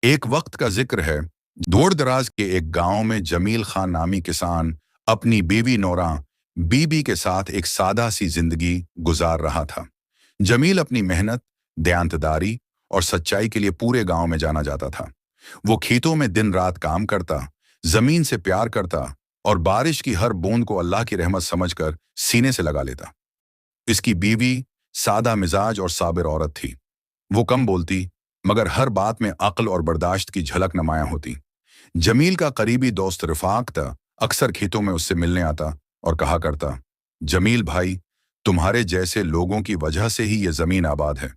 एक वक्त का जिक्र है। दूर दराज के एक गांव में जमील खान नामी किसान अपनी बीवी नोरा बीबी के साथ एक सादा सी जिंदगी गुजार रहा था। जमील अपनी मेहनत, दयानतदारी और सच्चाई के लिए पूरे गांव में जाना जाता था। वो खेतों में दिन रात काम करता, जमीन से प्यार करता और बारिश की हर बूंद को अल्लाह की रहमत समझकर सीने से लगा लेता। इसकी बीवी सादा मिजाज और साबिर औरत थी। वो कम बोलती, मगर हर बात में अक्ल और बर्दाश्त की झलक नुमायां होती। जमील का करीबी दोस्त रफाक था, अक्सर खेतों में उससे मिलने आता और कहा करता, जमील भाई, तुम्हारे जैसे लोगों की वजह से ही ये जमीन आबाद है।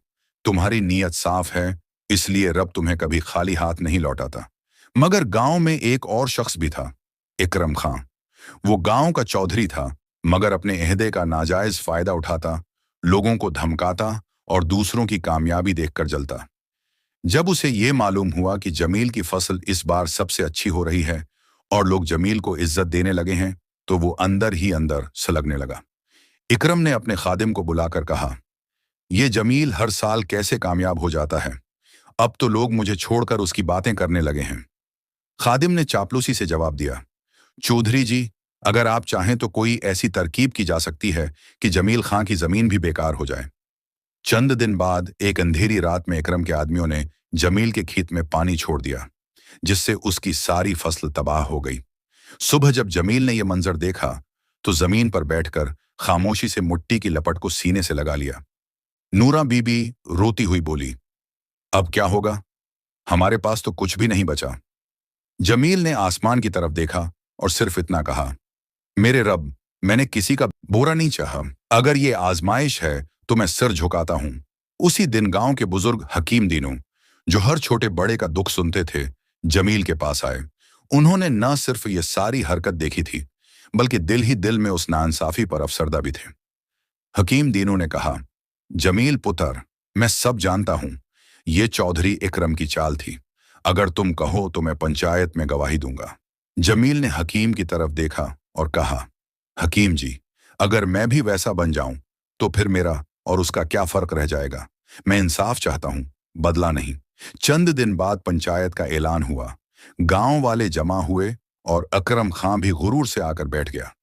तुम्हारी नीयत साफ है, इसलिए रब तुम्हें कभी खाली हाथ नहीं लौटाता। मगर गांव में एक और शख्स भी था, इकरम खां। वो गांव का चौधरी था, मगर अपने अहदे का नाजायज फायदा उठाता, लोगों को धमकाता और दूसरों की कामयाबी देखकर जलता। जब उसे ये मालूम हुआ कि जमील की फसल इस बार सबसे अच्छी हो रही है और लोग जमील को इज्जत देने लगे हैं, तो वो अंदर ही अंदर सलगने लगा। इकरम ने अपने खादिम को बुलाकर कहा, ये जमील हर साल कैसे कामयाब हो जाता है? अब तो लोग मुझे छोड़कर उसकी बातें करने लगे हैं। खादिम ने चापलूसी से जवाब दिया, चौधरी जी, अगर आप चाहें तो कोई ऐसी तरकीब की जा सकती है कि जमील खां की जमीन भी बेकार हो जाए। चंद दिन बाद एक अंधेरी रात में इकरम के आदमियों ने जमील के खेत में पानी छोड़ दिया, जिससे उसकी सारी फसल तबाह हो गई। सुबह जब जमील ने यह मंजर देखा तो जमीन पर बैठकर खामोशी से मुट्ठी की लपट को सीने से लगा लिया। नूरा बीबी रोती हुई बोली, अब क्या होगा? हमारे पास तो कुछ भी नहीं बचा। जमील ने आसमान की तरफ देखा और सिर्फ इतना कहा, मेरे रब, मैंने किसी का बुरा नहीं चाहा। अगर ये आजमाइश है तो मैं सिर झुकाता हूं। उसी दिन गांव के बुजुर्ग हकीम दीनों, जो हर छोटे बड़े का दुख सुनते थे, जमील के पास आए। उन्होंने न सिर्फ ये सारी हरकत देखी थी, बल्कि दिल ही दिल में उस नाइंसाफी पर अफसरदा भी थे। हकीम दीनों ने कहा, जमील पुत्र, मैं सब जानता हूं, ये चौधरी इकरम की चाल थी। अगर तुम कहो तो मैं पंचायत में गवाही दूंगा। जमील ने हकीम की तरफ देखा और कहा, हकीम जी, अगर मैं भी वैसा बन जाऊं तो फिर मेरा और उसका क्या फर्क रह जाएगा? मैं इंसाफ चाहता हूं, बदला नहीं। चंद दिन बाद पंचायत का ऐलान हुआ। गांव वाले जमा हुए और अकरम खां भी गुरूर से आकर बैठ गया।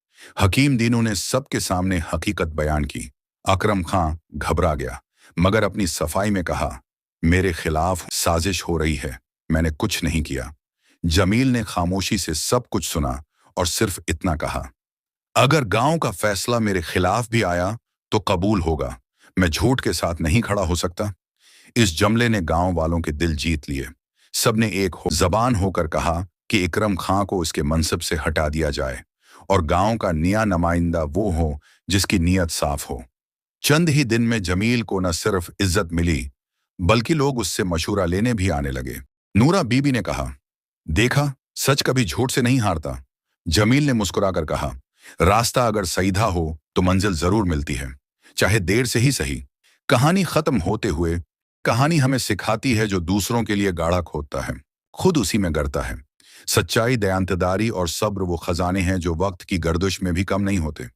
हकीम दीनों ने सबके सामने हकीकत बयान की। अकरम खां घबरा गया, मगर अपनी सफाई में कहा, मेरे खिलाफ साजिश हो रही है, मैंने कुछ नहीं किया। जमील ने खामोशी से सब कुछ सुना और सिर्फ इतना कहा, अगर गांव का फैसला मेरे खिलाफ भी आया तो कबूल होगा, मैं झूठ के साथ नहीं खड़ा हो सकता। इस जमले ने गांव वालों के दिल जीत लिए। सबने एक जबान होकर कहा कि इकरम खां को इसके मनसब से हटा दिया जाए और गांव का नया नुमाइंदा वो हो जिसकी नीयत साफ हो। चंद ही दिन में जमील को न सिर्फ इज्जत मिली, बल्कि लोग उससे मशूरा लेने भी आने लगे। नूरा बीबी ने कहा, देखा, सच कभी झूठ से नहीं हारता। जमील ने मुस्कुराकर कहा, रास्ता अगर सीधा हो तो मंजिल जरूर मिलती है, चाहे देर से ही सही। कहानी खत्म होते हुए कहानी हमें सिखाती है, जो दूसरों के लिए गाढ़ा खोदता है, खुद उसी में गिरता है। सच्चाई, दयानतदारी और सब्र वो खजाने हैं जो वक्त की गर्दिश में भी कम नहीं होते।